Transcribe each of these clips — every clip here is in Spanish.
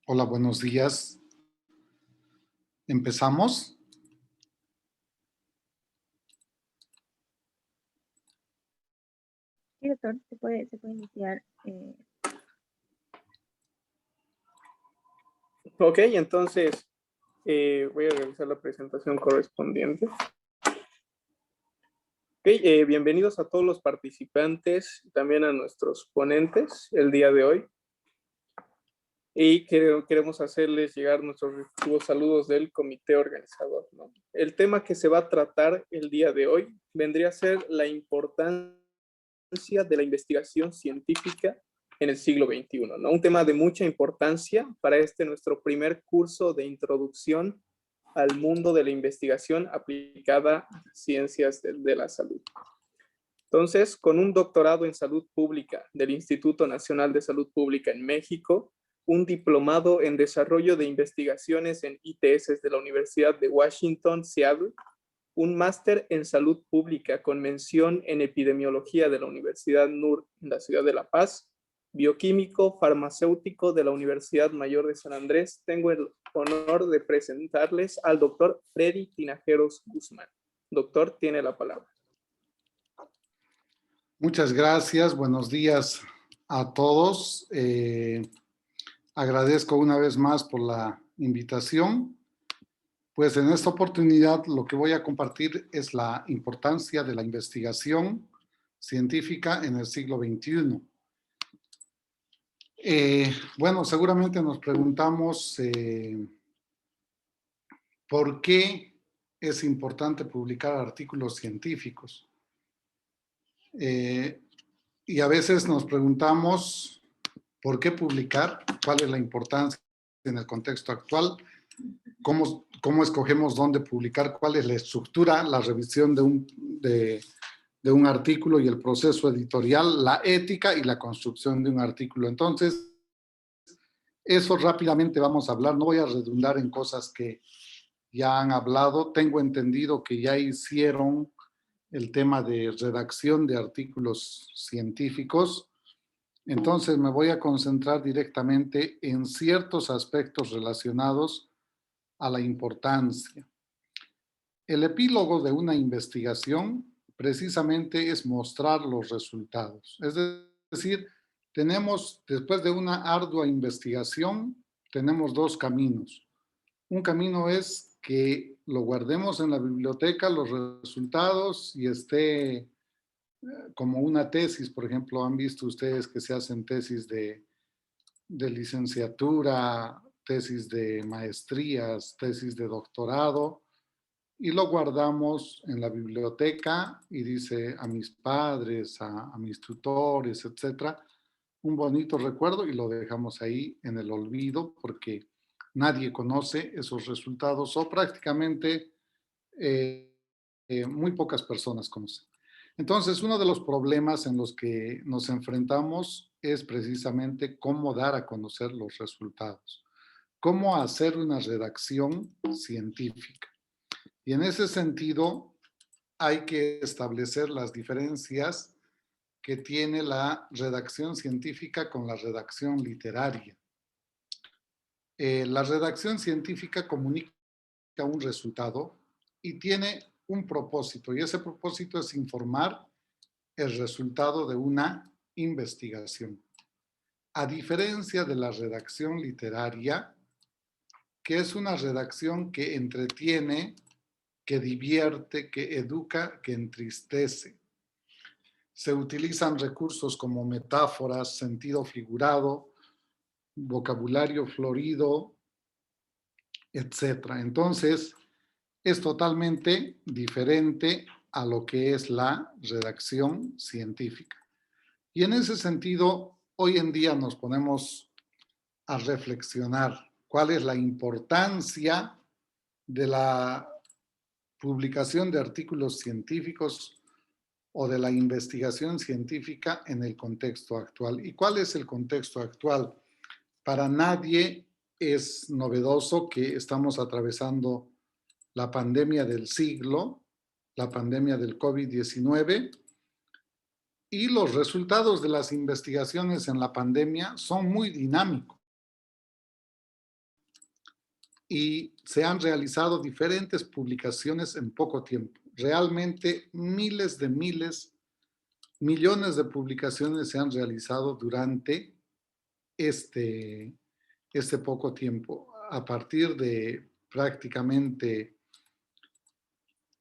Hola, buenos días. ¿Empezamos? Sí, doctor, se puede iniciar. Ok, entonces voy a realizar la presentación correspondiente. Ok, bienvenidos a todos los participantes y también a nuestros ponentes el día de hoy. Y queremos hacerles llegar nuestros respectivos saludos del comité organizador, ¿no? El tema que se va a tratar el día de hoy vendría a ser la importancia de la investigación científica en el siglo XXI, ¿no? Un tema de mucha importancia para nuestro primer curso de introducción al mundo de la investigación aplicada a ciencias de la salud. Entonces, con un doctorado en salud pública del Instituto Nacional de Salud Pública en México, un diplomado en desarrollo de investigaciones en ITS de la Universidad de Washington, Seattle, un máster en salud pública con mención en epidemiología de la Universidad NUR en la ciudad de La Paz, bioquímico farmacéutico de la Universidad Mayor de San Andrés. Tengo el honor de presentarles al doctor Freddy Tinajeros Guzmán. Doctor, tiene la palabra. Muchas gracias. Buenos días a todos. Agradezco una vez más por la invitación. Pues en esta oportunidad lo que voy a compartir es la importancia de la investigación científica en el siglo XXI. Bueno, seguramente nos preguntamos ¿por qué es importante publicar artículos científicos? Y a veces nos preguntamos por qué publicar, cuál es la importancia en el contexto actual, cómo escogemos dónde publicar, cuál es la estructura, la revisión de un artículo y el proceso editorial, la ética y la construcción de un artículo. Entonces, eso rápidamente vamos a hablar. No voy a redundar en cosas que ya han hablado. Tengo entendido que ya hicieron el tema de redacción de artículos científicos. Entonces me voy a concentrar directamente en ciertos aspectos relacionados a la importancia. El epílogo de una investigación precisamente es mostrar los resultados. Es decir, después de una ardua investigación, tenemos dos caminos. Un camino es que lo guardemos en la biblioteca, los resultados, y esté como una tesis. Por ejemplo, han visto ustedes que se hacen tesis de licenciatura, tesis de maestrías, tesis de doctorado, y lo guardamos en la biblioteca y dice a mis padres, a mis tutores, etcétera, un bonito recuerdo, y lo dejamos ahí en el olvido porque nadie conoce esos resultados, o prácticamente muy pocas personas conocen. Entonces, uno de los problemas en los que nos enfrentamos es precisamente cómo dar a conocer los resultados, cómo hacer una redacción científica. Y en ese sentido, hay que establecer las diferencias que tiene la redacción científica con la redacción literaria. La redacción científica comunica un resultado y tiene un propósito, y ese propósito es informar el resultado de una investigación. A diferencia de la redacción literaria, que es una redacción que entretiene, que divierte, que educa, que entristece. Se utilizan recursos como metáforas, sentido figurado, vocabulario florido, etc. Entonces, es totalmente diferente a lo que es la redacción científica. Y en ese sentido, hoy en día nos ponemos a reflexionar cuál es la importancia de la publicación de artículos científicos o de la investigación científica en el contexto actual. ¿Y cuál es el contexto actual? Para nadie es novedoso que estamos atravesando la pandemia del siglo, la pandemia del COVID-19, y los resultados de las investigaciones en la pandemia son muy dinámicos. y se han realizado diferentes publicaciones en poco tiempo. Realmente millones de publicaciones se han realizado durante este poco tiempo. A partir de prácticamente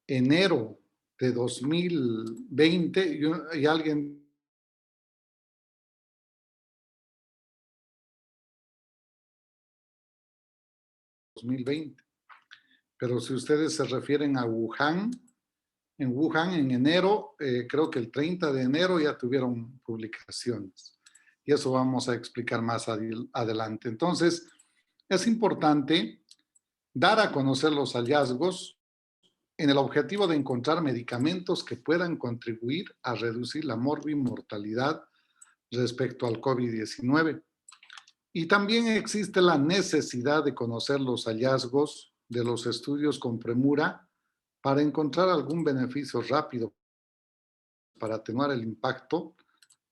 enero de 2020 y alguien pero si ustedes se refieren a Wuhan, en Wuhan en enero, creo que el 30 de enero ya tuvieron publicaciones. Y eso vamos a explicar más adelante. Entonces, es importante dar a conocer los hallazgos en el objetivo de encontrar medicamentos que puedan contribuir a reducir la mortalidad respecto al COVID-19. Y también existe la necesidad de conocer los hallazgos de los estudios con premura para encontrar algún beneficio rápido para atenuar el impacto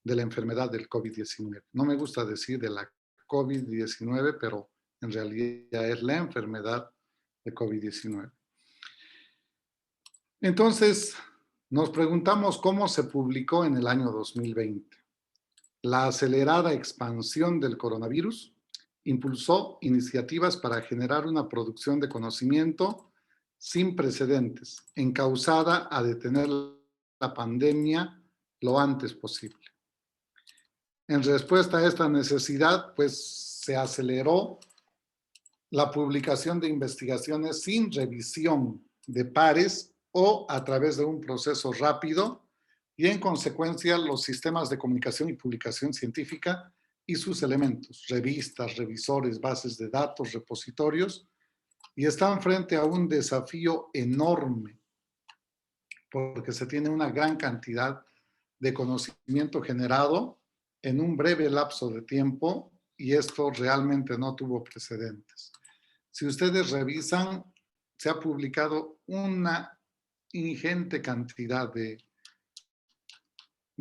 de la enfermedad del COVID-19. No me gusta decir de la COVID-19, pero en realidad es la enfermedad de COVID-19. Entonces, nos preguntamos cómo se publicó en el año 2020. La acelerada expansión del coronavirus impulsó iniciativas para generar una producción de conocimiento sin precedentes, encauzada a detener la pandemia lo antes posible. En respuesta a esta necesidad, pues se aceleró la publicación de investigaciones sin revisión de pares o a través de un proceso rápido y en consecuencia los sistemas de comunicación y publicación científica y sus elementos, revistas, revisores, bases de datos, repositorios, y están frente a un desafío enorme porque se tiene una gran cantidad de conocimiento generado en un breve lapso de tiempo y esto realmente no tuvo precedentes. Si ustedes revisan, se ha publicado una ingente cantidad de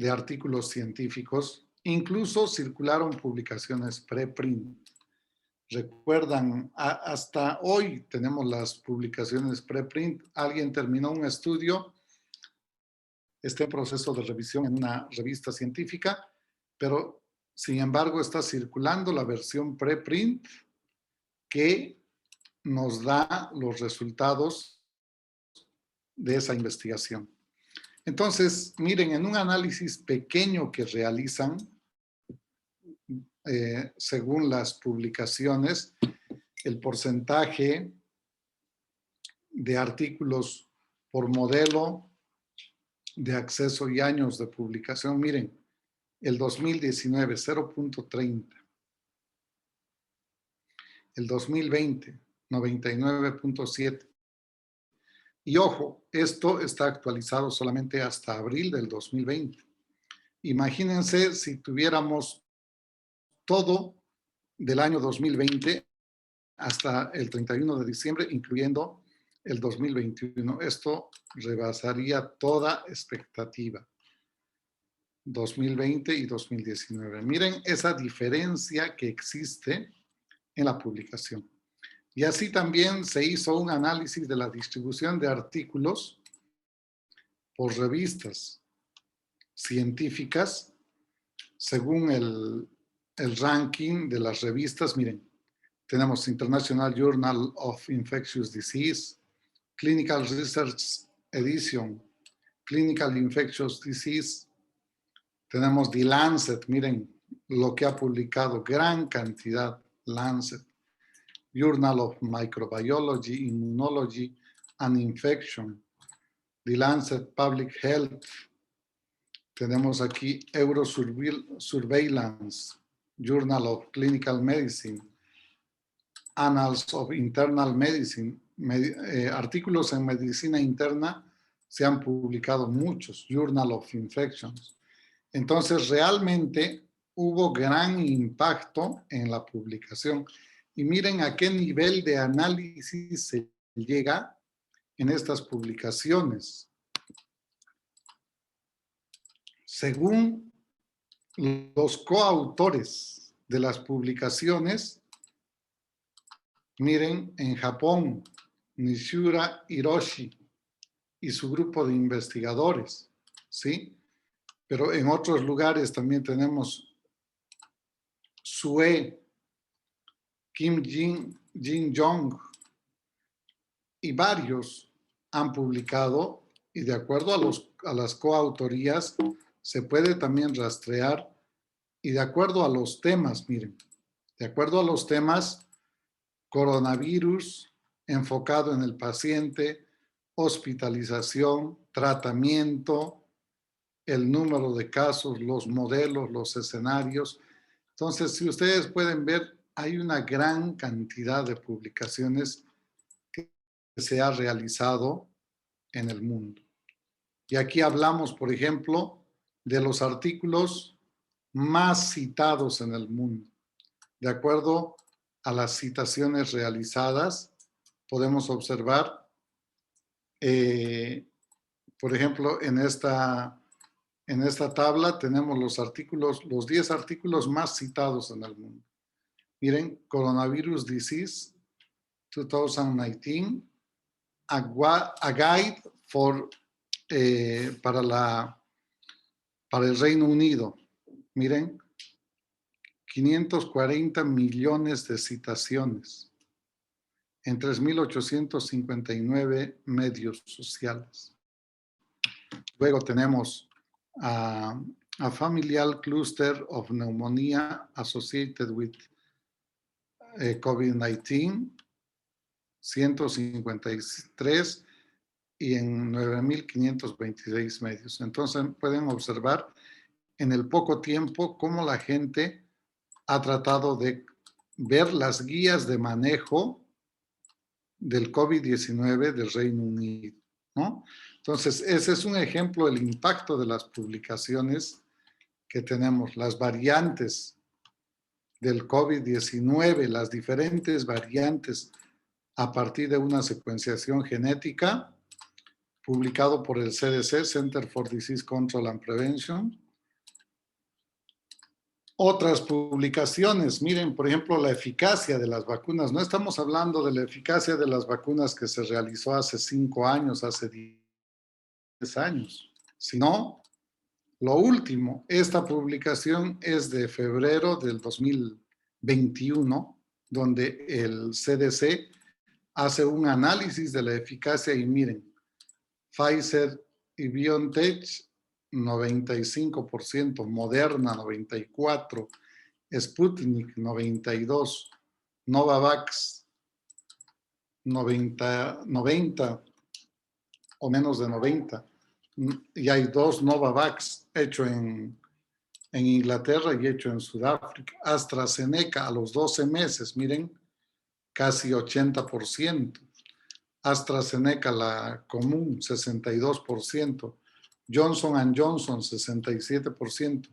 artículos científicos, incluso circularon publicaciones preprint. Recuerdan, hasta hoy tenemos las publicaciones preprint. Alguien terminó un estudio, está en proceso de revisión en una revista científica, pero sin embargo está circulando la versión preprint que nos da los resultados de esa investigación. Entonces, miren, en un análisis pequeño que realizan, según las publicaciones, el porcentaje de artículos por modelo de acceso y años de publicación, miren, el 2019, 0.30. El 2020, 99.7. Y ojo, esto está actualizado solamente hasta abril del 2020. Imagínense si tuviéramos todo del año 2020 hasta el 31 de diciembre, incluyendo el 2021. Esto rebasaría toda expectativa. 2020 y 2019. Miren esa diferencia que existe en la publicación. Y así también se hizo un análisis de la distribución de artículos por revistas científicas según el ranking de las revistas. Miren, tenemos International Journal of Infectious Disease, Clinical Research Edition, Clinical Infectious Disease. Tenemos The Lancet, miren lo que ha publicado, gran cantidad, Lancet. Journal of Microbiology, Immunology and Infection, The Lancet Public Health. Tenemos aquí Eurosurveillance, Journal of Clinical Medicine, Annals of Internal Medicine, artículos en medicina interna se han publicado muchos, Journal of Infections. Entonces, realmente hubo gran impacto en la publicación. Y miren a qué nivel de análisis se llega en estas publicaciones. Según los coautores de las publicaciones, Miren, en Japón, Nishura Hiroshi y su grupo de investigadores, ¿sí? Pero en otros lugares también tenemos Sue, Kim Jin Jong y varios han publicado, y de acuerdo a las coautorías se puede también rastrear, y de acuerdo a los temas, miren, de acuerdo a los temas, coronavirus enfocado en el paciente, hospitalización, tratamiento, el número de casos, los modelos, los escenarios. Entonces, si ustedes pueden ver, hay una gran cantidad de publicaciones que se ha realizado en el mundo. Y aquí hablamos, por ejemplo, de los artículos más citados en el mundo. De acuerdo a las citaciones realizadas, podemos observar, por ejemplo, en esta tabla tenemos los 10 artículos más citados en el mundo. Miren, Coronavirus Disease 2019, a Guide para el Reino Unido. Miren, 540 millones de citaciones en 3.859 medios sociales. Luego tenemos a Familial Cluster of Pneumonia Associated with COVID-19, 153 y en 9.526 medios. Entonces pueden observar en el poco tiempo cómo la gente ha tratado de ver las guías de manejo del COVID-19 del Reino Unido, ¿no? Entonces, ese es un ejemplo del impacto de las publicaciones que tenemos, las variantes del COVID-19, las diferentes variantes a partir de una secuenciación genética, publicado por el CDC, Center for Disease Control and Prevention. Otras publicaciones, miren, por ejemplo, la eficacia de las vacunas. No estamos hablando de la eficacia de las vacunas que se realizó hace 5 años, hace 10 años, sino lo último. Esta publicación es de febrero del 2021, donde el CDC hace un análisis de la eficacia y miren, Pfizer y BioNTech 95%, Moderna 94%, Sputnik 92%, Novavax 90 o menos de 90%. Y hay 2 Novavax hecho en Inglaterra y hecho en Sudáfrica. AstraZeneca a los 12 meses, miren, casi 80%. AstraZeneca, la común, 62%. Johnson & Johnson, 67%.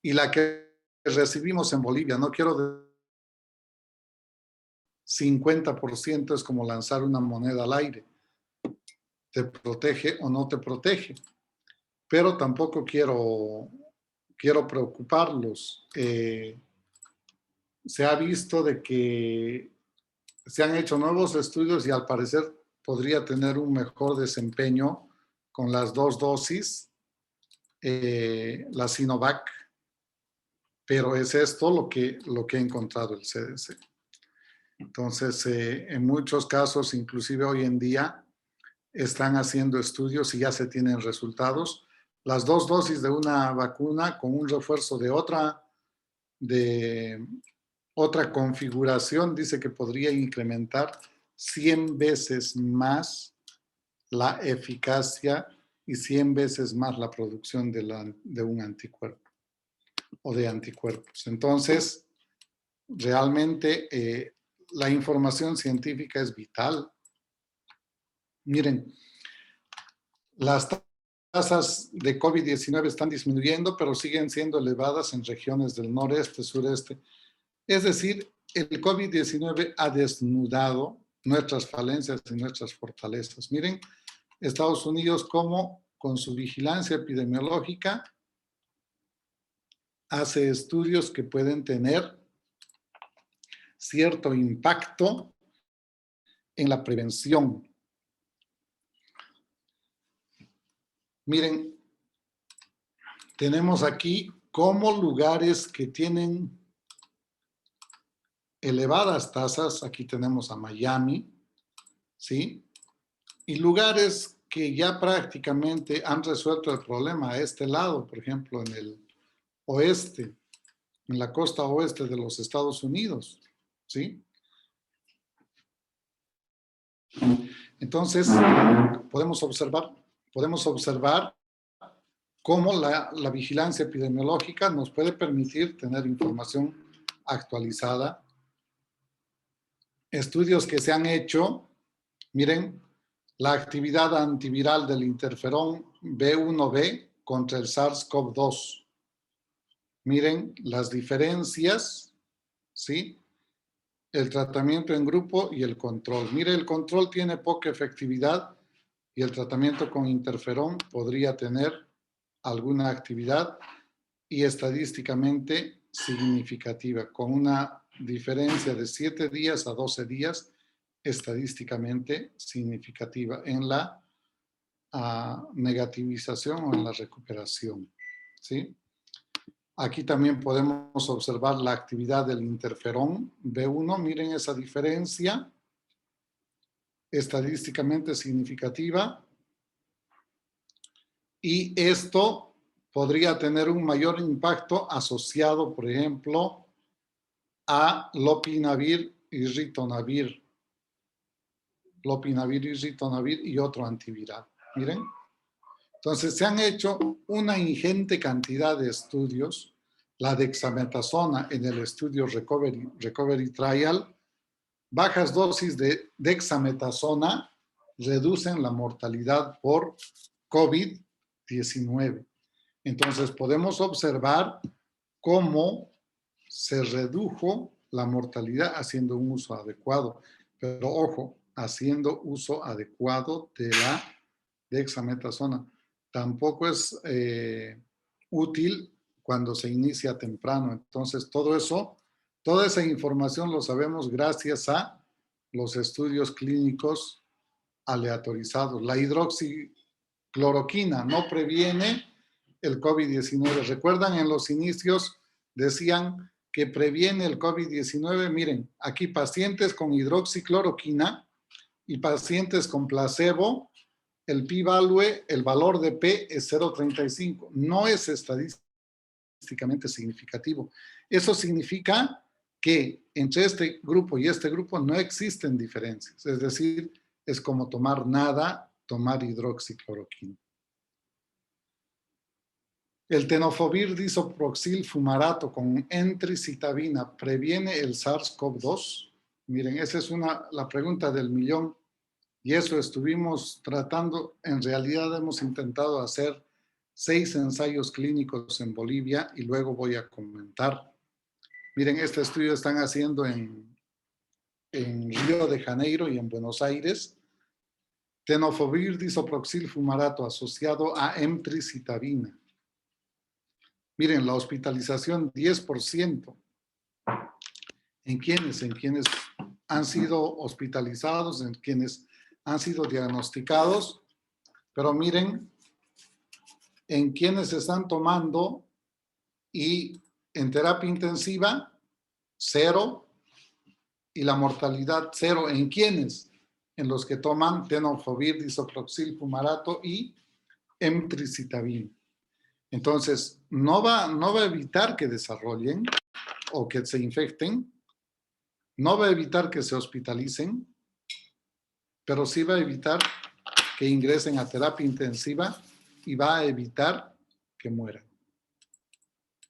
Y la que recibimos en Bolivia, no quiero decir 50%, es como lanzar una moneda al aire. Te protege o no te protege. Pero tampoco quiero preocuparlos. Se ha visto de que se han hecho nuevos estudios y al parecer podría tener un mejor desempeño con las 2 dosis, la Sinovac, pero es esto lo que ha encontrado el CDC. Entonces, en muchos casos, inclusive hoy en día, están haciendo estudios y ya se tienen resultados. Las 2 dosis de una vacuna con un refuerzo de otra configuración dice que podría incrementar 100 veces más la eficacia y 100 veces más la producción de un anticuerpo o de anticuerpos. Entonces, realmente la información científica es vital. Miren, las tasas de COVID-19 están disminuyendo, pero siguen siendo elevadas en regiones del noreste, sureste. Es decir, el COVID-19 ha desnudado nuestras falencias y nuestras fortalezas. Miren, Estados Unidos como con su vigilancia epidemiológica hace estudios que pueden tener cierto impacto en la prevención. Miren, tenemos aquí como lugares que tienen elevadas tasas. Aquí tenemos a Miami, ¿sí? Y lugares que ya prácticamente han resuelto el problema a este lado, por ejemplo, en el oeste, en la costa oeste de los Estados Unidos, ¿sí? Entonces, podemos observar cómo la vigilancia epidemiológica nos puede permitir tener información actualizada. Estudios que se han hecho, miren, la actividad antiviral del interferón B1B contra el SARS-CoV-2. Miren las diferencias, ¿sí? El tratamiento en grupo y el control. Mire, el control tiene poca efectividad y el tratamiento con interferón podría tener alguna actividad y estadísticamente significativa, con una diferencia de 7 días a 12 días estadísticamente significativa en la negativización o en la recuperación, ¿sí? Aquí también podemos observar la actividad del interferón B1. Miren esa diferencia estadísticamente significativa. Y esto podría tener un mayor impacto asociado, por ejemplo, a lopinavir y ritonavir. Lopinavir y ritonavir y otro antiviral. Miren. Entonces, se han hecho una ingente cantidad de estudios. La dexametasona en el estudio Recovery Trial, bajas dosis de dexametasona reducen la mortalidad por COVID-19. Entonces, podemos observar cómo se redujo la mortalidad haciendo un uso adecuado. Pero, ojo, haciendo uso adecuado de la dexametasona. Tampoco es útil cuando se inicia temprano. Entonces, todo eso, toda esa información lo sabemos gracias a los estudios clínicos aleatorizados. La hidroxicloroquina no previene el COVID-19. ¿Recuerdan? En los inicios decían que previene el COVID-19. Miren, aquí pacientes con hidroxicloroquina y pacientes con placebo, el p-value, el valor de P es 0.35. No es estadísticamente significativo. Eso significa que entre este grupo y este grupo no existen diferencias. Es decir, es como tomar nada, tomar hidroxicloroquina. El tenofovir disoproxil fumarato con entricitabina previene el SARS-CoV-2. Miren, esa es la pregunta del millón. Y eso estuvimos tratando. En realidad hemos intentado hacer 6 ensayos clínicos en Bolivia y luego voy a comentar. Miren, este estudio están haciendo en Río de Janeiro y en Buenos Aires. Tenofovir disoproxil fumarato asociado a emtricitabina. Miren, la hospitalización 10%. ¿En quiénes? En quienes han sido hospitalizados, en quienes han sido diagnosticados. Pero miren, en quienes están tomando y en terapia intensiva, 0, y la mortalidad 0. ¿En quiénes? En los que toman tenofovir disoproxil fumarato y emtricitabina. Entonces, no va a evitar que desarrollen o que se infecten, no va a evitar que se hospitalicen, pero sí va a evitar que ingresen a terapia intensiva y va a evitar que mueran.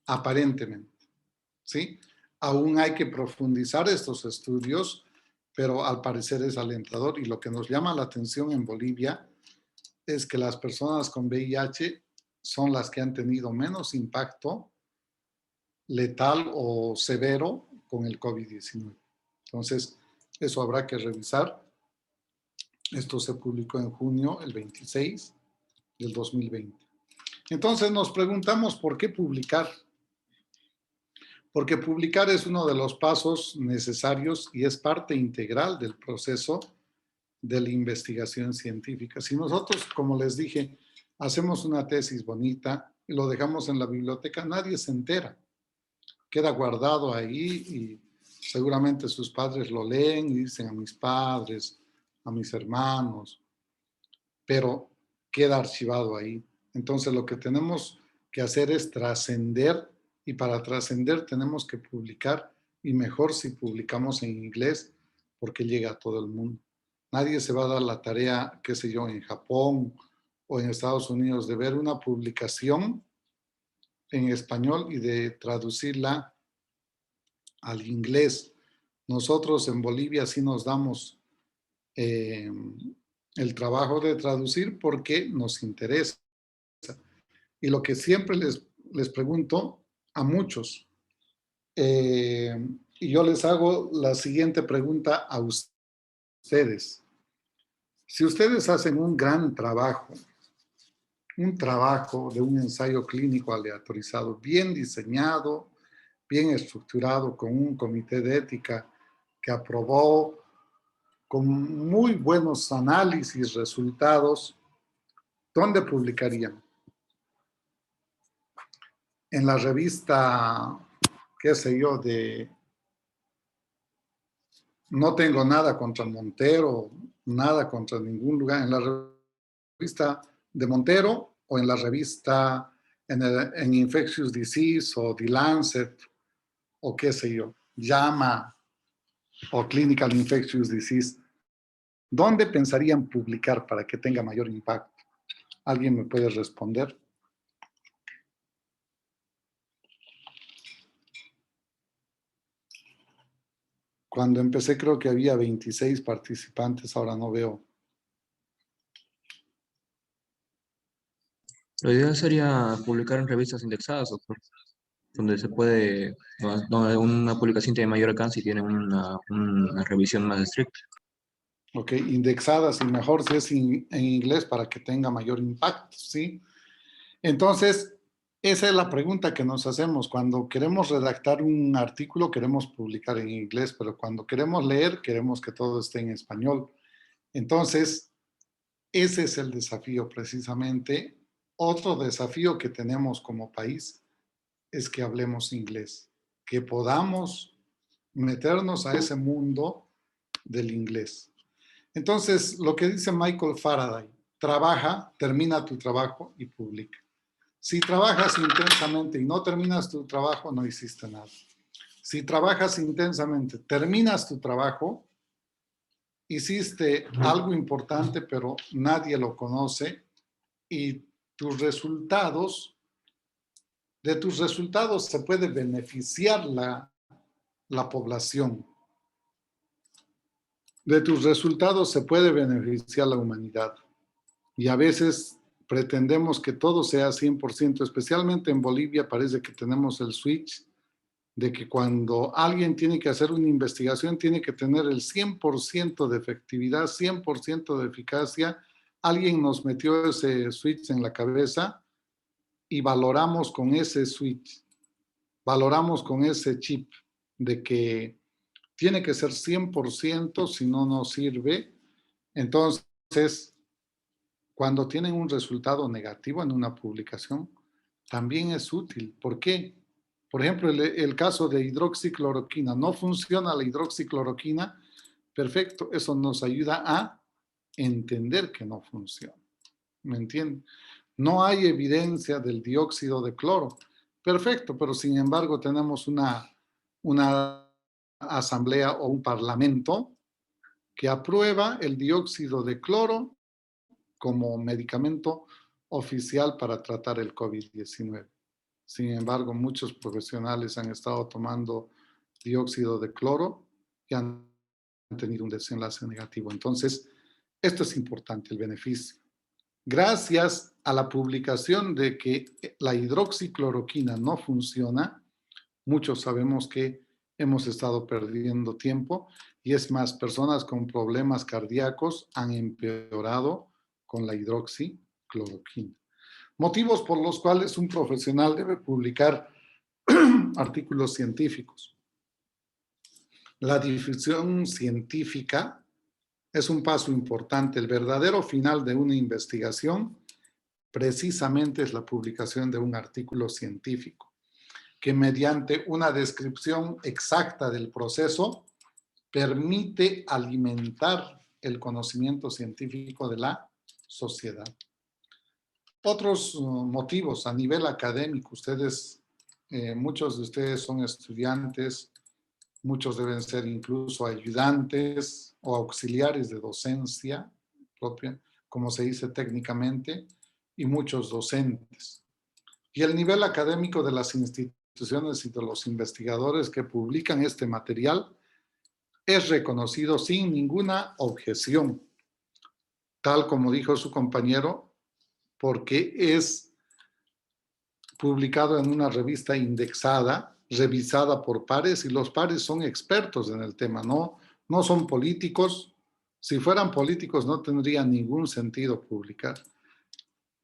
Aparentemente, ¿sí? Aún hay que profundizar estos estudios, pero al parecer es alentador. Y lo que nos llama la atención en Bolivia es que las personas con VIH son las que han tenido menos impacto letal o severo con el COVID-19. Entonces, eso habrá que revisar. Esto se publicó en junio, el 26 del 2020. Entonces nos preguntamos, ¿por qué publicar? Porque publicar es uno de los pasos necesarios y es parte integral del proceso de la investigación científica. Si nosotros, como les dije, hacemos una tesis bonita y lo dejamos en la biblioteca, nadie se entera. Queda guardado ahí y seguramente sus padres lo leen y dicen a mis padres, a mis hermanos, pero queda archivado ahí. Entonces lo que tenemos que hacer es trascender y para trascender tenemos que publicar y mejor si publicamos en inglés porque llega a todo el mundo. Nadie se va a dar la tarea, qué sé yo, en Japón o en Estados Unidos de ver una publicación en español y de traducirla al inglés. Nosotros en Bolivia sí nos damos el trabajo de traducir porque nos interesa. Y lo que siempre les pregunto a muchos, y yo les hago la siguiente pregunta a ustedes. Si ustedes hacen un gran trabajo, un trabajo de un ensayo clínico aleatorizado, bien diseñado, bien estructurado, con un comité de ética que aprobó, con muy buenos análisis, resultados, ¿dónde publicarían? En la revista, qué sé yo, no tengo nada contra Montero, nada contra ningún lugar, en la revista de Montero o en la revista en Infectious Disease o The Lancet o qué sé yo, JAMA o Clinical Infectious Disease. ¿Dónde pensarían publicar para que tenga mayor impacto? ¿Alguien me puede responder? Cuando empecé creo que había 26 participantes, ahora no veo. Lo ideal sería publicar en revistas indexadas, doctor, donde se puede, donde una publicación tiene mayor alcance y tiene una revisión más estricta. Ok, indexadas y mejor si es en inglés para que tenga mayor impacto, ¿sí? Entonces, esa es la pregunta que nos hacemos. Cuando queremos redactar un artículo, queremos publicar en inglés, pero cuando queremos leer, queremos que todo esté en español. Entonces, ese es el desafío precisamente. Otro desafío que tenemos como país es que hablemos inglés, que podamos meternos a ese mundo del inglés. Entonces, lo que dice Michael Faraday, trabaja, termina tu trabajo y publica. Si trabajas intensamente y no terminas tu trabajo, no hiciste nada. Si trabajas intensamente, terminas tu trabajo, hiciste algo importante, pero nadie lo conoce y de tus resultados se puede beneficiar la población. De tus resultados se puede beneficiar la humanidad. Y a veces pretendemos que todo sea 100%, especialmente en Bolivia parece que tenemos el switch de que cuando alguien tiene que hacer una investigación tiene que tener el 100% de efectividad, 100% de eficacia. Alguien nos metió ese switch en la cabeza y valoramos con ese switch, valoramos con ese chip de que tiene que ser 100%, si no, no sirve. Entonces, cuando tienen un resultado negativo en una publicación, también es útil. ¿Por qué? Por ejemplo, el caso de hidroxicloroquina. No funciona la hidroxicloroquina. Perfecto, eso nos ayuda a entender que no funciona. ¿Me entienden? No hay evidencia del dióxido de cloro. Perfecto, pero sin embargo tenemos una asamblea o un parlamento que aprueba el dióxido de cloro como medicamento oficial para tratar el COVID-19. Sin embargo, muchos profesionales han estado tomando dióxido de cloro y han tenido un desenlace negativo. Entonces, esto es importante, el beneficio. Gracias a la publicación de que la hidroxicloroquina no funciona, muchos sabemos que hemos estado perdiendo tiempo y es más, personas con problemas cardíacos han empeorado con la hidroxicloroquina. Motivos por los cuales un profesional debe publicar artículos científicos. La difusión científica es un paso importante. El verdadero final de una investigación precisamente es la publicación de un artículo científico, que mediante una descripción exacta del proceso permite alimentar el conocimiento científico de la sociedad. Otros motivos a nivel académico, muchos de ustedes son estudiantes, muchos deben ser incluso ayudantes o auxiliares de docencia propia, como se dice técnicamente, y muchos docentes. Y el nivel académico de las instituciones y de los investigadores que publican este material es reconocido sin ninguna objeción, tal como dijo su compañero, porque es publicado en una revista indexada, revisada por pares, y los pares son expertos en el tema, no son políticos. Si fueran políticos no tendría ningún sentido publicar.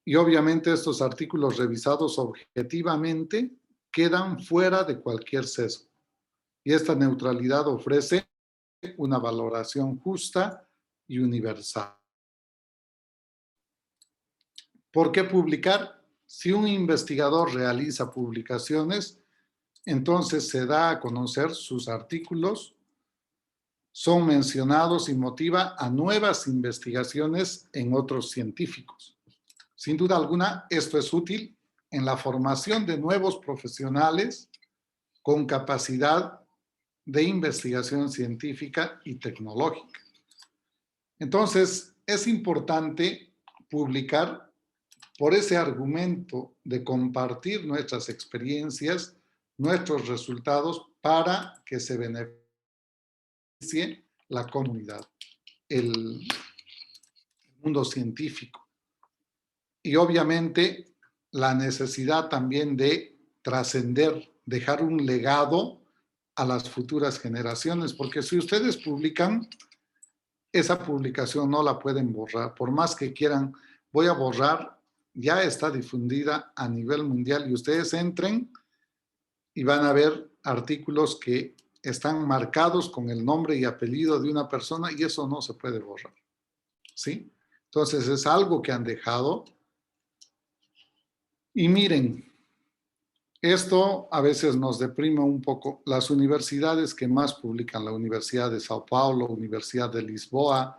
Y obviamente estos artículos revisados objetivamente quedan fuera de cualquier sesgo. Y esta neutralidad ofrece una valoración justa y universal. ¿Por qué publicar? Si un investigador realiza publicaciones, entonces se da a conocer sus artículos, son mencionados y motiva a nuevas investigaciones en otros científicos. Sin duda alguna, esto es útil en la formación de nuevos profesionales con capacidad de investigación científica y tecnológica. Entonces, es importante publicar por ese argumento de compartir nuestras experiencias, nuestros resultados, para que se beneficie la comunidad, el mundo científico. Y obviamente la necesidad también de trascender, dejar un legado a las futuras generaciones, porque si ustedes publican, esa publicación no la pueden borrar. Por más que quieran, voy a borrar, ya está difundida a nivel mundial y ustedes entren y van a ver artículos que están marcados con el nombre y apellido de una persona y eso no se puede borrar, ¿sí? Entonces es algo que han dejado. Y miren, esto a veces nos deprime un poco. Las universidades que más publican, la Universidad de Sao Paulo, Universidad de Lisboa,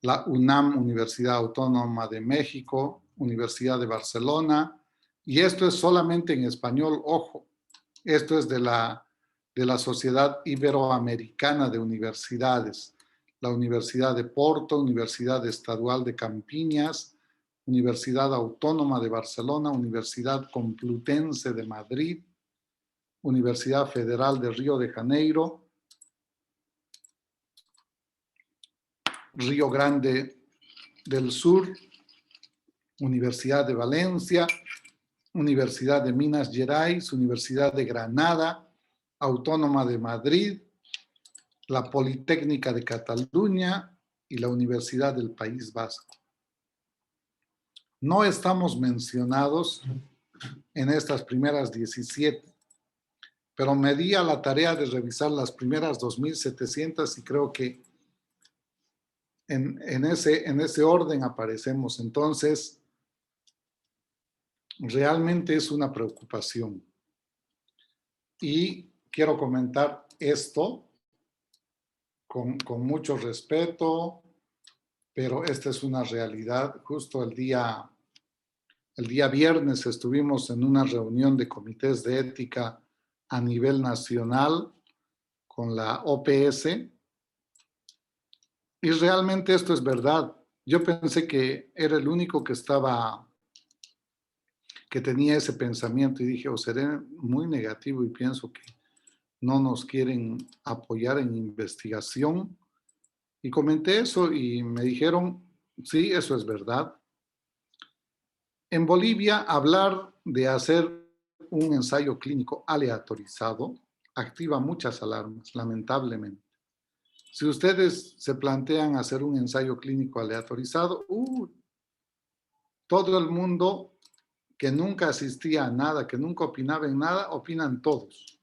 la UNAM, Universidad Autónoma de México, Universidad de Barcelona, y esto es solamente en español, ojo, esto es de la Sociedad Iberoamericana de Universidades, la Universidad de Porto, Universidad Estadual de Campiñas, Universidad Autónoma de Barcelona, Universidad Complutense de Madrid, Universidad Federal de Río de Janeiro, Río Grande del Sur, Universidad de Valencia, Universidad de Minas Gerais, Universidad de Granada, Autónoma de Madrid, la Politécnica de Cataluña y la Universidad del País Vasco. No estamos mencionados en estas primeras 17, pero me di a la tarea de revisar las primeras 2.700 y creo que en ese orden aparecemos. Entonces, realmente es una preocupación. Y quiero comentar esto con mucho respeto, pero esta es una realidad. Justo el día viernes estuvimos en una reunión de comités de ética a nivel nacional con la OPS y realmente esto es verdad. Yo pensé que era el único que tenía ese pensamiento y dije, o seré muy negativo y pienso que no nos quieren apoyar en investigación. Y comenté eso y me dijeron, sí, eso es verdad. En Bolivia, hablar de hacer un ensayo clínico aleatorizado activa muchas alarmas, lamentablemente. Si ustedes se plantean hacer un ensayo clínico aleatorizado, todo el mundo que nunca asistía a nada, que nunca opinaba en nada, opinan todos.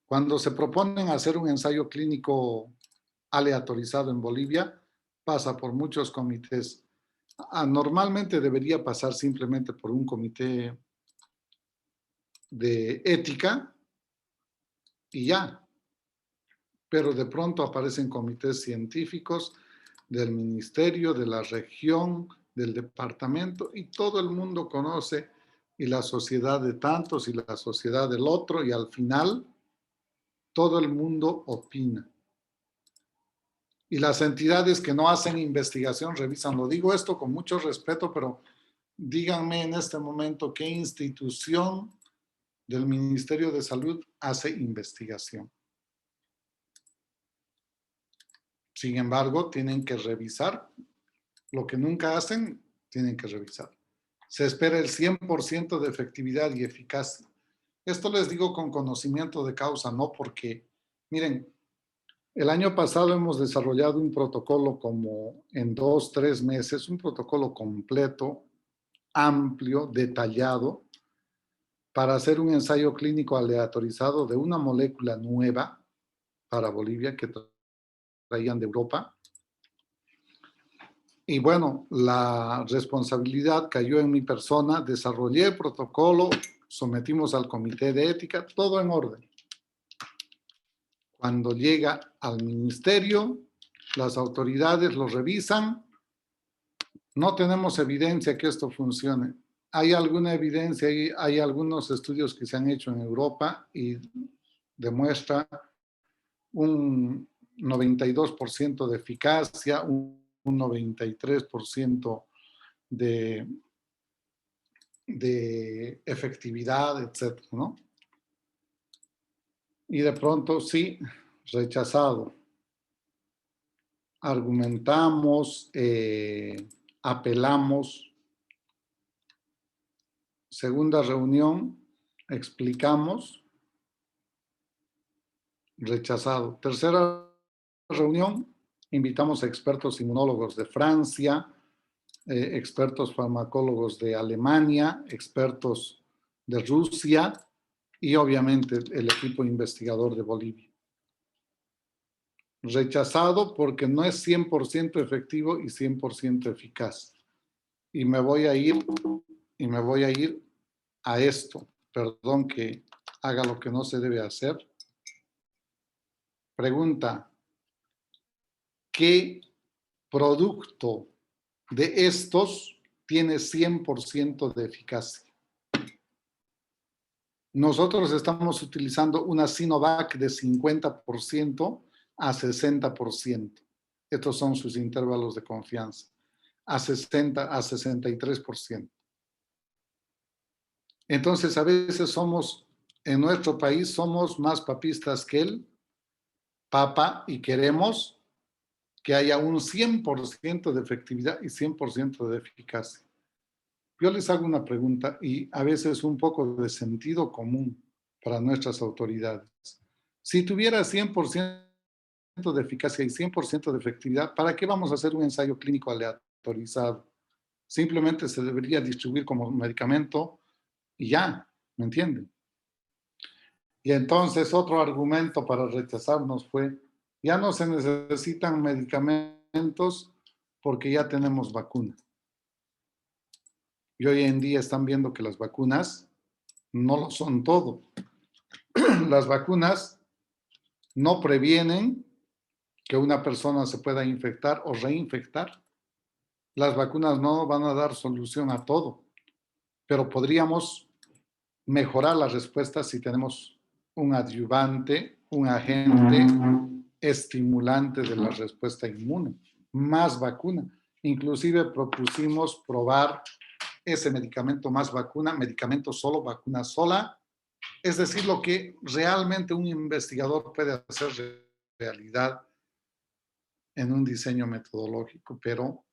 Cuando se proponen hacer un ensayo clínico aleatorizado en Bolivia, pasa por muchos comités. Normalmente debería pasar simplemente por un comité de ética y ya. Pero de pronto aparecen comités científicos del ministerio, de la región, del departamento, y todo el mundo conoce, y la sociedad de tantos y la sociedad del otro, y al final todo el mundo opina. Y las entidades que no hacen investigación revisan. Lo digo esto con mucho respeto, pero díganme en este momento qué institución del Ministerio de Salud hace investigación. Sin embargo, tienen que revisar. Lo que nunca hacen, tienen que revisar. Se espera el 100% de efectividad y eficacia. Esto les digo con conocimiento de causa, no porque, miren, el año pasado hemos desarrollado un protocolo como en 2, 3 meses, un protocolo completo, amplio, detallado, para hacer un ensayo clínico aleatorizado de una molécula nueva para Bolivia que traían de Europa. Y bueno, la responsabilidad cayó en mi persona, desarrollé el protocolo, sometimos al comité de ética, todo en orden. Cuando llega al ministerio, las autoridades lo revisan, no tenemos evidencia que esto funcione. Hay alguna evidencia, hay algunos estudios que se han hecho en Europa y demuestra un 92% de eficacia, un 93% de efectividad, etcétera, ¿no? Y de pronto, sí, rechazado. Argumentamos, apelamos. Segunda reunión, explicamos, rechazado. Tercera reunión, invitamos a expertos inmunólogos de Francia, expertos farmacólogos de Alemania, expertos de Rusia y obviamente el equipo investigador de Bolivia. Rechazado porque no es 100% efectivo y 100% eficaz. Y me voy a ir a esto. Perdón que haga lo que no se debe hacer. Pregunta, ¿qué producto de estos tiene 100% de eficacia? Nosotros estamos utilizando una Sinovac de 50% a 60%. Estos son sus intervalos de confianza. A 60, a 63%. Entonces, a veces en nuestro país, somos más papistas que el Papa y queremos que haya un 100% de efectividad y 100% de eficacia. Yo les hago una pregunta y a veces un poco de sentido común para nuestras autoridades. Si tuviera 100% de eficacia y 100% de efectividad, ¿para qué vamos a hacer un ensayo clínico aleatorizado? Simplemente se debería distribuir como medicamento y ya, ¿me entienden? Y entonces otro argumento para rechazarnos fue, ya no se necesitan medicamentos porque ya tenemos vacunas. Y hoy en día están viendo que las vacunas no lo son todo. Las vacunas no previenen que una persona se pueda infectar o reinfectar. Las vacunas no van a dar solución a todo, pero podríamos mejorar la respuesta si tenemos un adyuvante, un agente estimulante de la respuesta inmune, más vacuna. Inclusive propusimos probar ese medicamento más vacuna, medicamento solo, vacuna sola, es decir, lo que realmente un investigador puede hacer realidad en un diseño metodológico, pero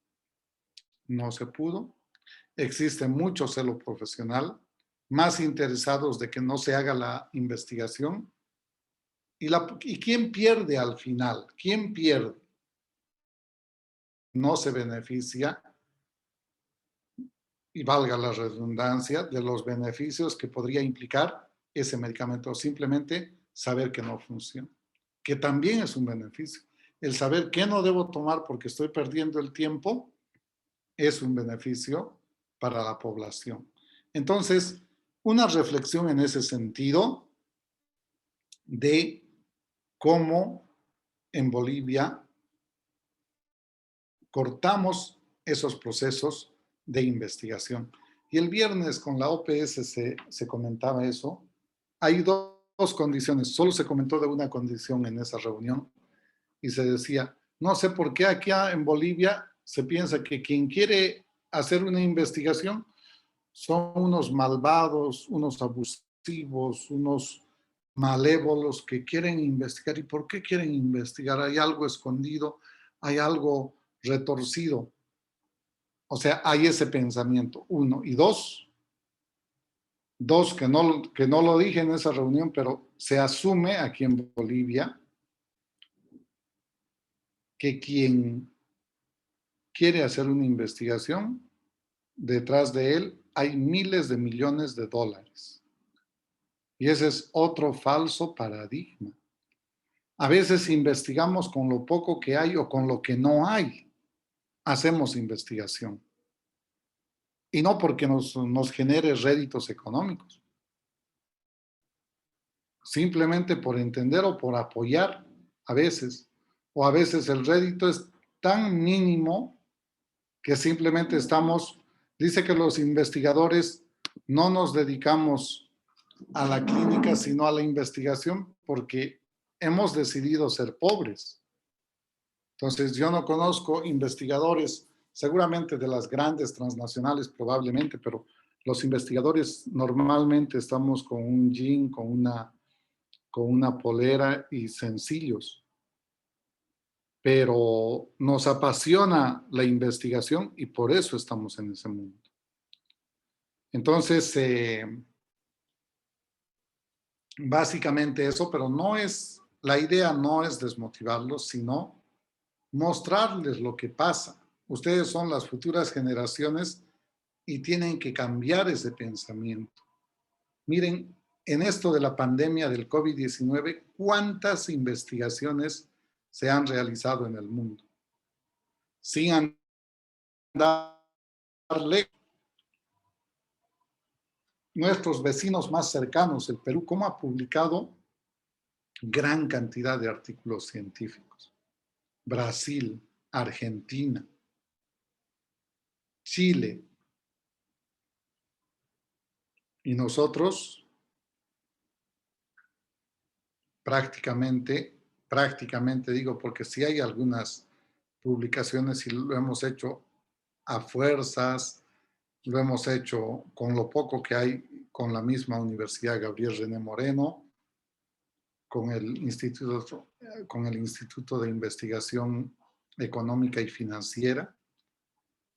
no se pudo. Existe mucho celo profesional, más interesados de que no se haga la investigación. ¿Y quién pierde al final? ¿Quién pierde? No se beneficia y valga la redundancia, de los beneficios que podría implicar ese medicamento, simplemente saber que no funciona, que también es un beneficio. El saber qué no debo tomar porque estoy perdiendo el tiempo es un beneficio para la población. Entonces, una reflexión en ese sentido de cómo en Bolivia cortamos esos procesos de investigación. Y el viernes con la OPS se comentaba eso. Hay dos condiciones, solo se comentó de una condición en esa reunión y se decía, no sé por qué aquí en Bolivia se piensa que quien quiere hacer una investigación son unos malvados, unos abusivos, unos malévolos que quieren investigar. ¿Y por qué quieren investigar? Hay algo escondido, hay algo retorcido. O sea, hay ese pensamiento, uno. Y dos, que no lo dije en esa reunión, pero se asume aquí en Bolivia que quien quiere hacer una investigación, detrás de él hay miles de millones de dólares. Y ese es otro falso paradigma. A veces investigamos con lo poco que hay o con lo que no hay. Hacemos investigación. Y no porque nos genere réditos económicos. Simplemente por entender o por apoyar a veces. O a veces el rédito es tan mínimo que simplemente dice que los investigadores no nos dedicamos a la clínica, sino a la investigación porque hemos decidido ser pobres. Entonces, yo no conozco investigadores, seguramente de las grandes transnacionales probablemente, pero los investigadores normalmente estamos con un jean, con una polera y sencillos. Pero nos apasiona la investigación y por eso estamos en ese mundo. Entonces, básicamente eso, pero la idea no es desmotivarlos, sino mostrarles lo que pasa. Ustedes son las futuras generaciones y tienen que cambiar ese pensamiento. Miren, en esto de la pandemia del COVID-19, ¿cuántas investigaciones se han realizado en el mundo? Sin andarle, nuestros vecinos más cercanos, el Perú, ¿cómo ha publicado gran cantidad de artículos científicos? Brasil, Argentina, Chile. Y nosotros prácticamente digo, porque sí hay algunas publicaciones y lo hemos hecho a fuerzas, lo hemos hecho con lo poco que hay con la misma Universidad Gabriel René Moreno, con el Instituto de Investigación Económica y Financiera,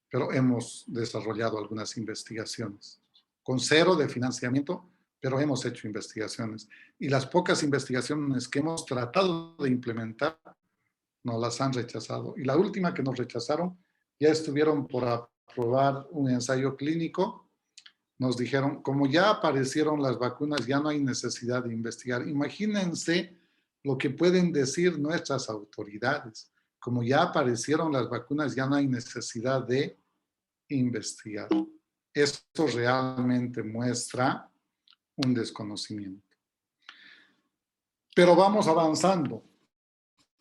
pero hemos desarrollado algunas investigaciones con cero de financiamiento, pero hemos hecho investigaciones. Y las pocas investigaciones que hemos tratado de implementar nos las han rechazado. Y la última que nos rechazaron, ya estuvieron por aprobar un ensayo clínico, nos dijeron, como ya aparecieron las vacunas, ya no hay necesidad de investigar. Imagínense lo que pueden decir nuestras autoridades. Como ya aparecieron las vacunas, ya no hay necesidad de investigar. Esto realmente muestra un desconocimiento. Pero vamos avanzando.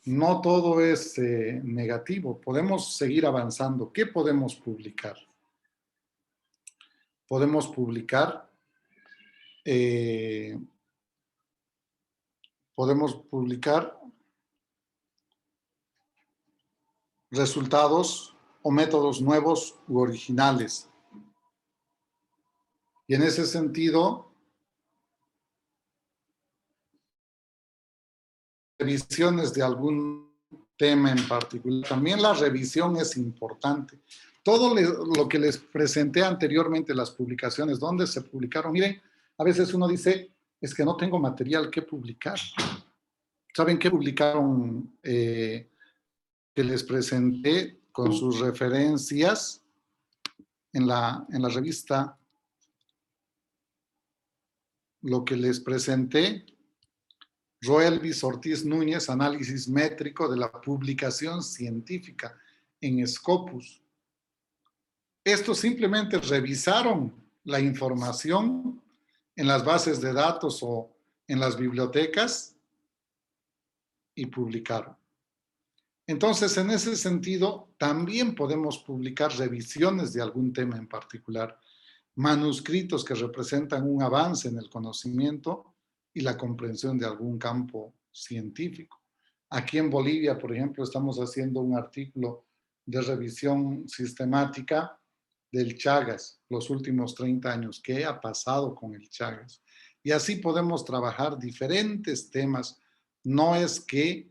No todo es negativo. Podemos seguir avanzando. ¿Qué podemos publicar? Podemos publicar resultados o métodos nuevos u originales. Y en ese sentido, revisiones de algún tema en particular. También la revisión es importante. Todo lo que les presenté anteriormente, las publicaciones, donde se publicaron, miren, a veces uno dice, es que no tengo material que publicar. ¿Saben qué publicaron que les presenté con sus referencias? en la revista lo que les presenté, Roelvis Ortiz Núñez, análisis métrico de la publicación científica en Scopus. Estos simplemente revisaron la información en las bases de datos o en las bibliotecas y publicaron. Entonces, en ese sentido, también podemos publicar revisiones de algún tema en particular, manuscritos que representan un avance en el conocimiento y la comprensión de algún campo científico. Aquí en Bolivia, por ejemplo, estamos haciendo un artículo de revisión sistemática del Chagas, los últimos 30 años, qué ha pasado con el Chagas. Y así podemos trabajar diferentes temas. No es que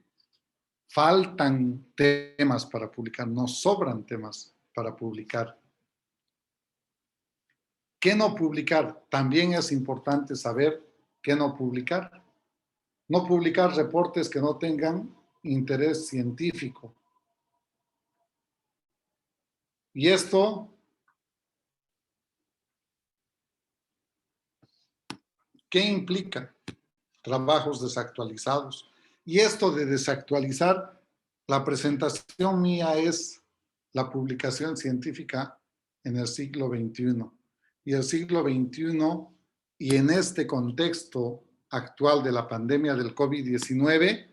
faltan temas para publicar, nos sobran temas para publicar. ¿Qué no publicar? También es importante saber qué no publicar. No publicar reportes que no tengan interés científico. Y esto, ¿qué implica? Trabajos desactualizados. Y esto de desactualizar, la presentación mía es la publicación científica en el siglo XXI. Y el siglo XXI, y en este contexto actual de la pandemia del COVID-19,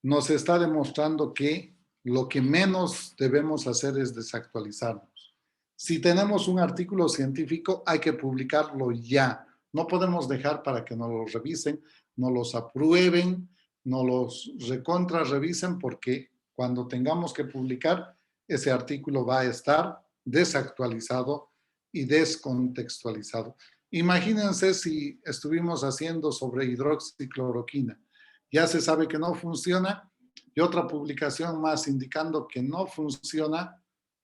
nos está demostrando que lo que menos debemos hacer es desactualizarnos. Si tenemos un artículo científico, hay que publicarlo ya. No podemos dejar para que nos lo revisen, nos los aprueben, nos los recontra revisen, porque cuando tengamos que publicar, ese artículo va a estar desactualizado y descontextualizado. Imagínense si estuvimos haciendo sobre hidroxicloroquina. Ya se sabe que no funciona y otra publicación más indicando que no funciona,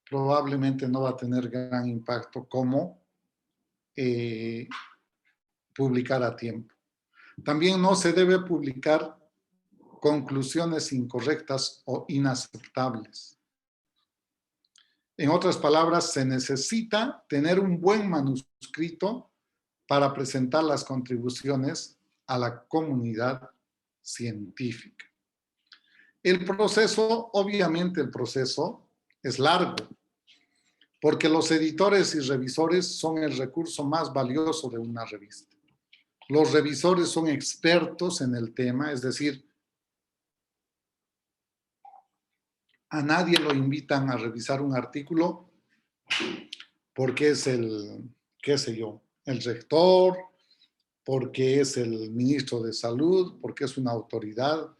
probablemente no va a tener gran impacto como publicar a tiempo. También no se debe publicar conclusiones incorrectas o inaceptables. En otras palabras, se necesita tener un buen manuscrito para presentar las contribuciones a la comunidad científica. El proceso, obviamente el proceso es largo, porque los editores y revisores son el recurso más valioso de una revista. Los revisores son expertos en el tema, es decir, a nadie lo invitan a revisar un artículo porque es el, qué sé yo, el rector, porque es el ministro de salud, porque es una autoridad,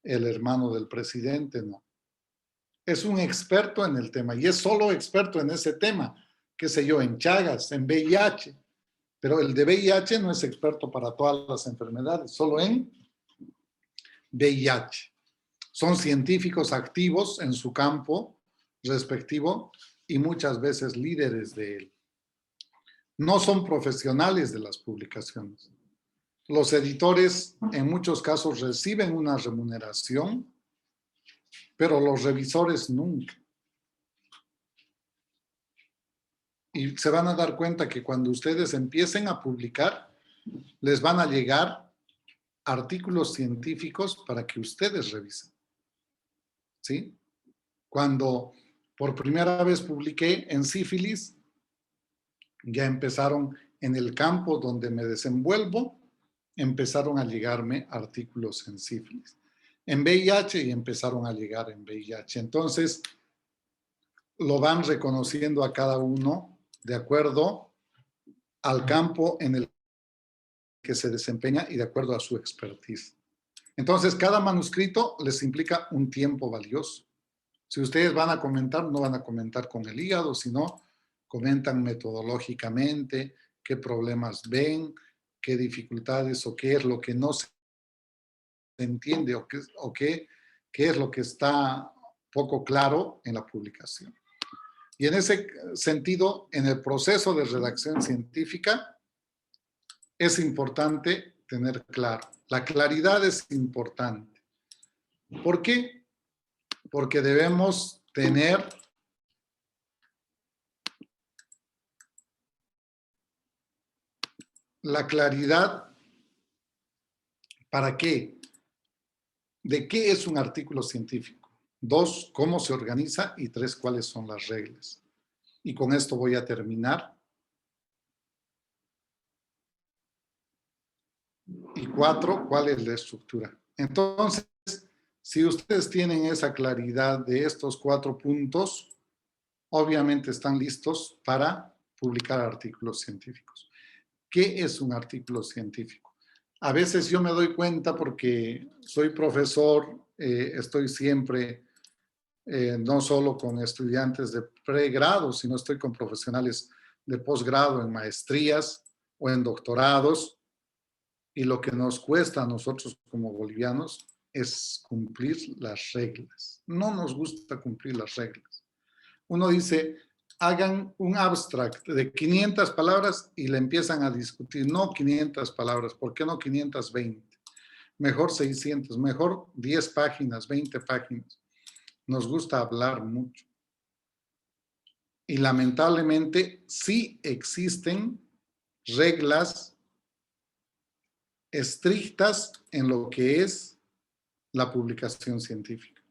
el hermano del presidente, no. Es un experto en el tema y es solo experto en ese tema, qué sé yo, en Chagas, en VIH, pero el de VIH no es experto para todas las enfermedades, solo en VIH. Son científicos activos en su campo respectivo y muchas veces líderes de él. No son profesionales de las publicaciones. Los editores en muchos casos reciben una remuneración, pero los revisores nunca. Y se van a dar cuenta que cuando ustedes empiecen a publicar, les van a llegar artículos científicos para que ustedes revisen. ¿Sí? Cuando por primera vez publiqué en sífilis, ya empezaron en el campo donde me desenvuelvo, empezaron a llegarme artículos en sífilis. En VIH y empezaron a llegar en VIH. Entonces, lo van reconociendo a cada uno de acuerdo al campo en el que se desempeña y de acuerdo a su expertise. Entonces, cada manuscrito les implica un tiempo valioso. Si ustedes van a comentar, no van a comentar con el hígado, sino comentan metodológicamente qué problemas ven, qué dificultades o qué es lo que no se entiende o qué es lo que está poco claro en la publicación. Y en ese sentido, en el proceso de redacción científica, es importante tener claro. La claridad es importante. ¿Por qué? Porque debemos tener la claridad, ¿para qué? ¿De qué es un artículo científico? 2, ¿cómo se organiza? Y 3, ¿cuáles son las reglas? Y con esto voy a terminar. Y 4, ¿cuál es la estructura? Entonces, si ustedes tienen esa claridad de estos 4 puntos, obviamente están listos para publicar artículos científicos. ¿Qué es un artículo científico? A veces yo me doy cuenta porque soy profesor, estoy siempre no solo con estudiantes de pregrado, sino estoy con profesionales de posgrado en maestrías o en doctorados, y lo que nos cuesta a nosotros como bolivianos es cumplir las reglas. No nos gusta cumplir las reglas. Uno dice, hagan un abstract de 500 palabras y le empiezan a discutir, no 500 palabras, ¿por qué no 520? Mejor 600, mejor 10 páginas, 20 páginas. Nos gusta hablar mucho. Y lamentablemente sí existen reglas estrictas en lo que es la publicación científica.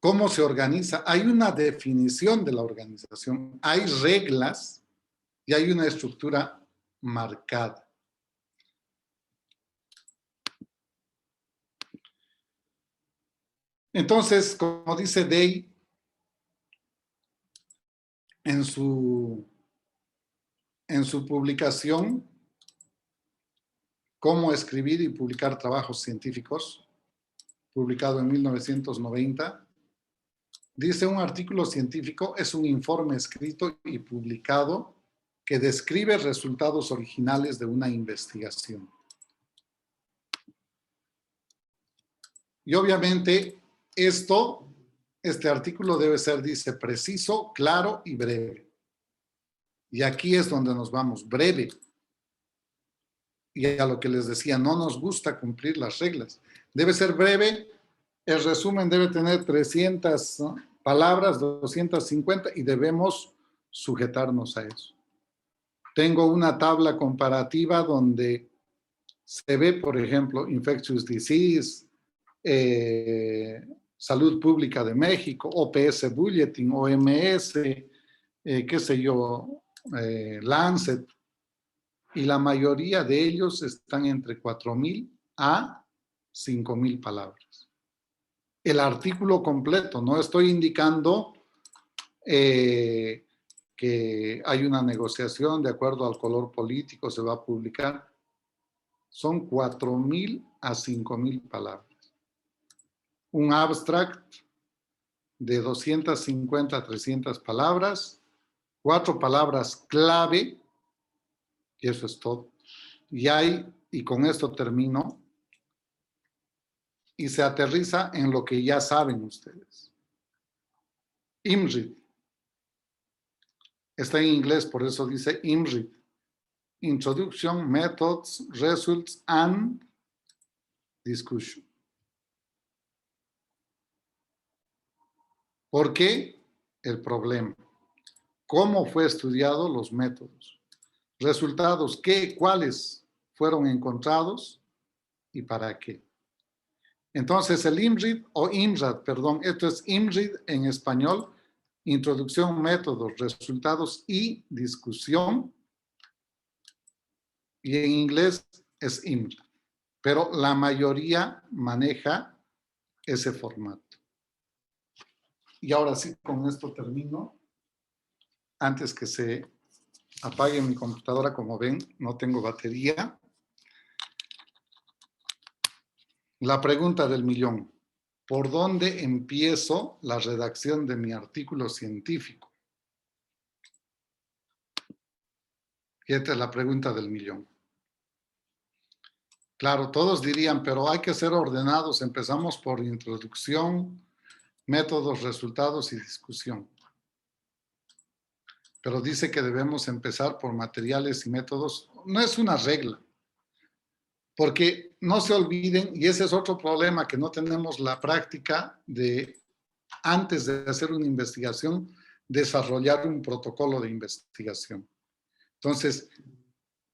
¿Cómo se organiza? Hay una definición de la organización, hay reglas y hay una estructura marcada. Entonces, como dice Day en su publicación, Cómo escribir y publicar trabajos científicos, publicado en 1990, dice: un artículo científico es un informe escrito y publicado que describe resultados originales de una investigación. Y obviamente este artículo debe ser, dice, preciso, claro y breve. Y aquí es donde nos vamos, breve. Y a lo que les decía, no nos gusta cumplir las reglas. Debe ser breve, el resumen debe tener 300 palabras, 250, y debemos sujetarnos a eso. Tengo una tabla comparativa donde se ve, por ejemplo, Infectious Disease, Salud Pública de México, OPS Bulletin, OMS, qué sé yo, Lancet, y la mayoría de ellos están entre 4,000 a 5,000 palabras. El artículo completo, no estoy indicando que hay una negociación de acuerdo al color político, se va a publicar. Son 4,000 a 5,000 palabras. Un abstract de 250 a 300 palabras, 4 palabras clave, y eso es todo. Y con esto termino, y se aterriza en lo que ya saben ustedes. IMRID. Está en inglés, por eso dice IMRID. Introduction, Methods, Results and Discussion. ¿Por qué? El problema. ¿Cómo fue estudiado los métodos? Resultados, ¿qué, cuáles fueron encontrados y para qué? Entonces, el IMRID o IMRAD, perdón, esto es IMRID en español, Introducción, Métodos, Resultados y Discusión, y en inglés es IMRAD, pero la mayoría maneja ese formato. Y ahora sí, con esto termino. Antes que se apague mi computadora, como ven, no tengo batería. La pregunta del millón: ¿por dónde empiezo la redacción de mi artículo científico? Y esta es la pregunta del millón. Claro, todos dirían, pero hay que ser ordenados. Empezamos por introducción, métodos, resultados y discusión. Pero dice que debemos empezar por materiales y métodos. No es una regla. Porque no se olviden, y ese es otro problema, que no tenemos la práctica de, antes de hacer una investigación, desarrollar un protocolo de investigación. Entonces,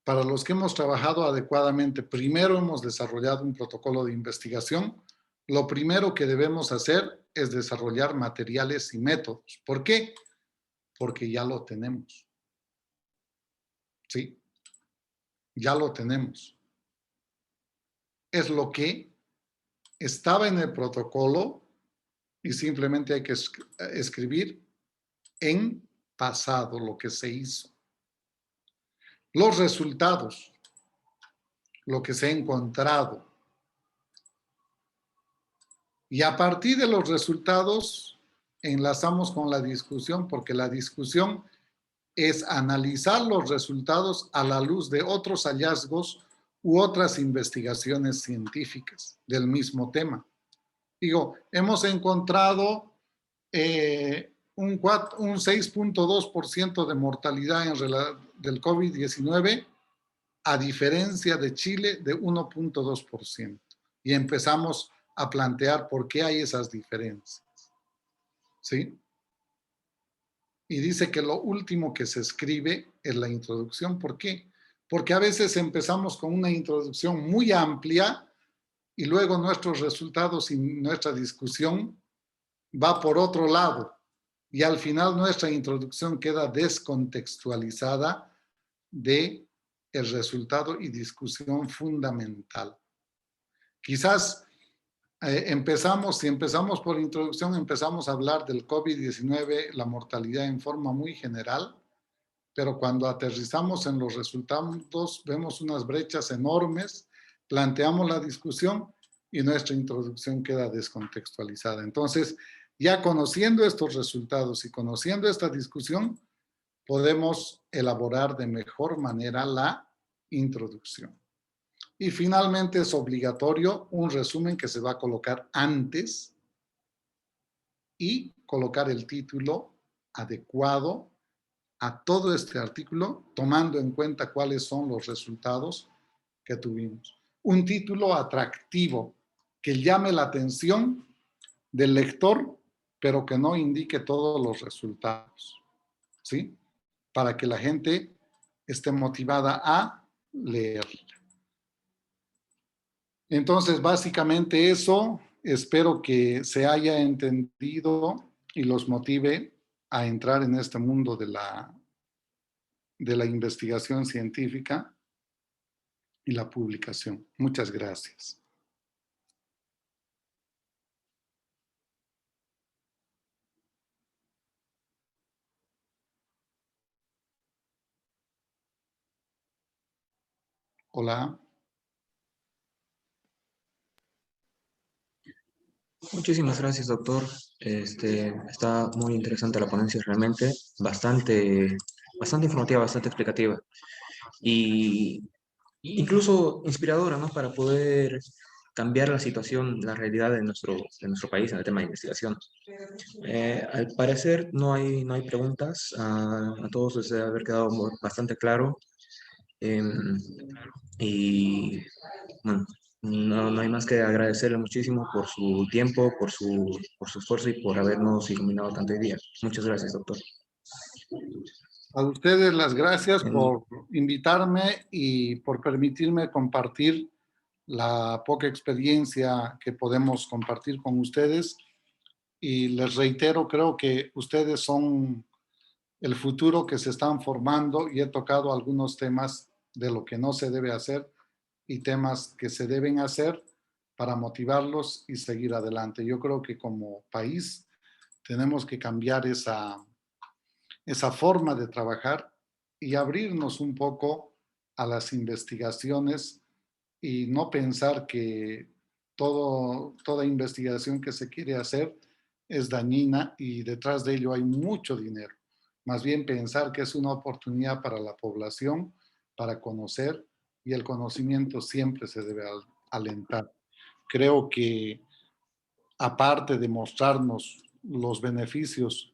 para los que hemos trabajado adecuadamente, primero hemos desarrollado un protocolo de investigación. Lo primero que debemos hacer es desarrollar materiales y métodos. ¿Por qué? Porque ya lo tenemos. ¿Sí? Ya lo tenemos. Es lo que estaba en el protocolo y simplemente hay que escribir en pasado lo que se hizo. Los resultados, lo que se ha encontrado. Y a partir de los resultados enlazamos con la discusión, porque la discusión es analizar los resultados a la luz de otros hallazgos u otras investigaciones científicas del mismo tema. Digo, hemos encontrado un 6.2% de mortalidad del COVID-19, a diferencia de Chile de 1.2%. Y empezamos a plantear por qué hay esas diferencias. ¿Sí? Y dice que lo último que se escribe es la introducción. ¿Por qué? Porque a veces empezamos con una introducción muy amplia y luego nuestros resultados y nuestra discusión va por otro lado. Y al final nuestra introducción queda descontextualizada de el resultado y discusión fundamental. Quizás si empezamos por introducción, empezamos a hablar del COVID-19, la mortalidad en forma muy general, pero cuando aterrizamos en los resultados vemos unas brechas enormes, planteamos la discusión y nuestra introducción queda descontextualizada. Entonces, ya conociendo estos resultados y conociendo esta discusión, podemos elaborar de mejor manera la introducción. Y finalmente es obligatorio un resumen que se va a colocar antes y colocar el título adecuado a todo este artículo, tomando en cuenta cuáles son los resultados que tuvimos. Un título atractivo que llame la atención del lector, pero que no indique todos los resultados, ¿sí? Para que la gente esté motivada a leer. Entonces, básicamente eso, espero que se haya entendido y los motive a entrar en este mundo de la investigación científica y la publicación. Muchas gracias. Hola. Muchísimas gracias, doctor. Está muy interesante la ponencia, realmente, bastante informativa, bastante explicativa y incluso inspiradora, ¿no? Para poder cambiar la situación, la realidad de nuestro país en el tema de investigación. Al parecer no hay preguntas, a todos les debe haber quedado bastante claro. Y bueno, no hay más que agradecerle muchísimo por su tiempo, por su esfuerzo y por habernos iluminado tanto hoy día. Muchas gracias, doctor. A ustedes las gracias En- por invitarme y por permitirme compartir la poca experiencia que podemos compartir con ustedes. Y les reitero, creo que ustedes son el futuro que se están formando y he tocado algunos temas de lo que no se debe hacer y temas que se deben hacer para motivarlos y seguir adelante. Yo creo que como país tenemos que cambiar esa forma de trabajar y abrirnos un poco a las investigaciones y no pensar que toda investigación que se quiere hacer es dañina y detrás de ello hay mucho dinero. Más bien pensar que es una oportunidad para la población, para conocer, y el conocimiento siempre se debe alentar. Creo que aparte de mostrarnos los beneficios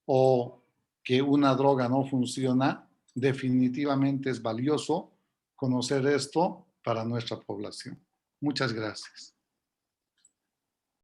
o que una droga no funciona, definitivamente es valioso conocer esto para nuestra población. Muchas gracias.